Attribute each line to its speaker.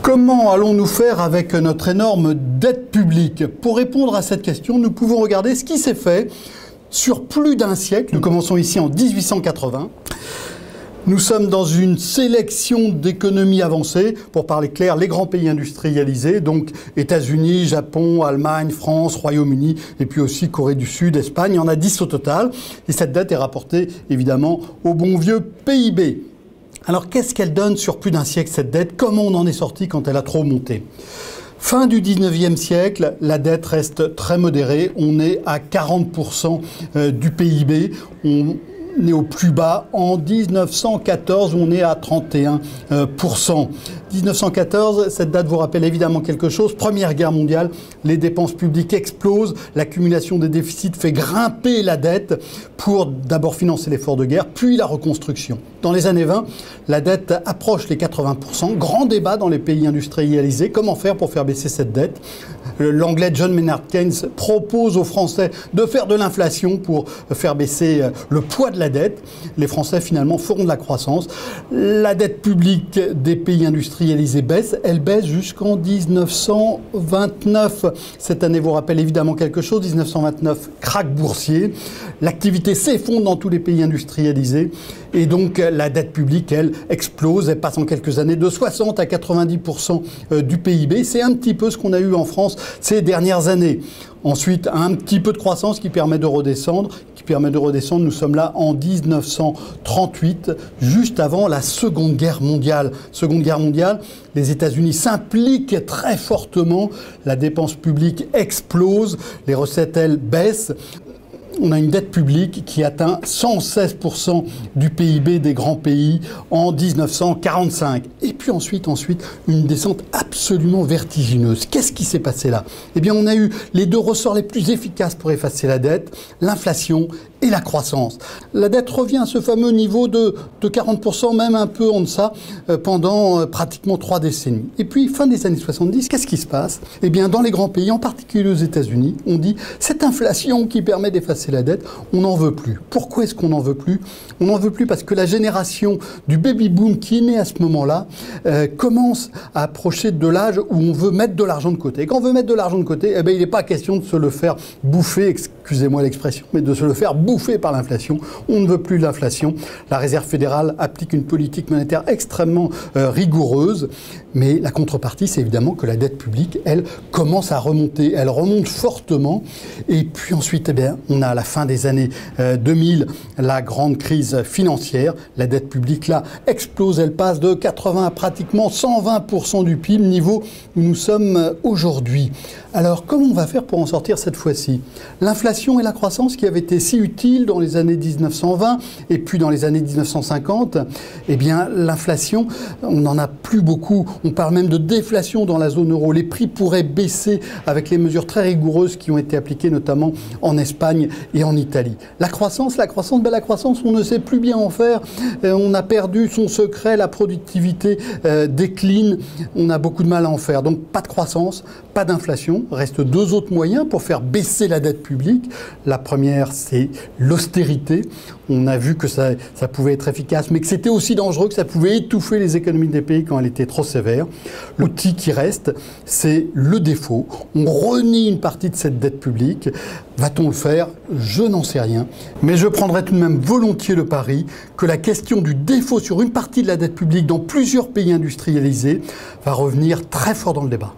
Speaker 1: Comment allons-nous faire avec notre énorme dette publique? Pour répondre à cette question, nous pouvons regarder ce qui s'est fait sur plus d'un siècle. Nous commençons ici en 1880. Nous sommes dans une sélection d'économies avancées, pour parler clair, les grands pays industrialisés, donc États-Unis, Japon, Allemagne, France, Royaume-Uni, et puis aussi Corée du Sud, Espagne. Il y en a 10 au total. Et cette dette est rapportée, évidemment, au bon vieux PIB. Alors, qu'est-ce qu'elle donne sur plus d'un siècle, cette dette? Comment on en est sorti quand elle a trop monté? Fin du 19e siècle, la dette reste très modérée. On est à 40% du PIB. On est au plus bas. En 1914, on est à 31%. 1914, cette date vous rappelle évidemment quelque chose. Première guerre mondiale, les dépenses publiques explosent. L'accumulation des déficits fait grimper la dette pour d'abord financer l'effort de guerre, puis la reconstruction. Dans les années 20, la dette approche les 80%. Grand débat dans les pays industrialisés. Comment faire pour faire baisser cette dette? L'anglais John Maynard Keynes propose aux Français de faire de l'inflation pour faire baisser le poids de la dette. Les Français, finalement, feront de la croissance. La dette publique des pays industrialisés baisse. Elle baisse jusqu'en 1929. Cette année vous rappelle évidemment quelque chose. 1929, krach boursier. L'activité s'effondre dans tous les pays industrialisés. Et donc, la dette publique, elle, explose. Elle passe en quelques années de 60 à 90% du PIB. C'est un petit peu ce qu'on a eu en France ces dernières années. Ensuite, un petit peu de croissance qui permet de redescendre. Nous sommes là en 1938, juste avant la Seconde Guerre mondiale. Seconde Guerre mondiale, les États-Unis s'impliquent très fortement. La dépense publique explose. Les recettes, elles, baissent. On a une dette publique qui atteint 116% du PIB des grands pays en 1945. Et puis ensuite, une descente absolument vertigineuse. Qu'est-ce qui s'est passé là? Eh bien, on a eu les deux ressorts les plus efficaces pour effacer la dette, l'inflation et la croissance. La dette revient à ce fameux niveau de 40%, même un peu en deçà, pendant pratiquement 3 décennies. Et puis, fin des années 70, qu'est-ce qui se passe? Eh bien, dans les grands pays, en particulier aux États-Unis, on dit cette inflation qui permet d'effacer la dette, on n'en veut plus. Pourquoi est-ce qu'on n'en veut plus? On n'en veut plus parce que la génération du baby-boom qui est née à ce moment-là commence à approcher de l'âge où on veut mettre de l'argent de côté. Et quand on veut mettre de l'argent de côté, eh bien, il n'est pas question de se le faire bouffer, excusez-moi l'expression, mais de se le faire bouffer par l'inflation. On ne veut plus de l'inflation. La Réserve fédérale applique une politique monétaire extrêmement rigoureuse, mais la contrepartie, c'est évidemment que la dette publique, elle, commence à remonter. Elle remonte fortement. Et puis ensuite, eh bien, on a à la fin des années 2000 la grande crise financière. La dette publique, là, explose. Elle passe de 80 à pratiquement 120% du PIB, niveau où nous sommes aujourd'hui. Alors, comment on va faire pour en sortir cette fois-ci? L'inflation et la croissance qui avaient été si utiles dans les années 1920 et puis dans les années 1950, eh bien, l'inflation, on n'en a plus beaucoup. On parle même de déflation dans la zone euro. Les prix pourraient baisser avec les mesures très rigoureuses qui ont été appliquées notamment en Espagne et en Italie. La croissance, on ne sait plus bien en faire. On a perdu son secret, la productivité décline. On a beaucoup de mal à en faire. Donc, pas de croissance, pas d'inflation. Restent deux autres moyens pour faire baisser la dette publique. La première, c'est l'austérité. On a vu que ça pouvait être efficace, mais que c'était aussi dangereux, que ça pouvait étouffer les économies des pays quand elle était trop sévère. L'outil qui reste, c'est le défaut. On renie une partie de cette dette publique. Va-t-on le faire? Je n'en sais rien. Mais je prendrai tout de même volontiers le pari que la question du défaut sur une partie de la dette publique dans plusieurs pays industrialisés va revenir très fort dans le débat.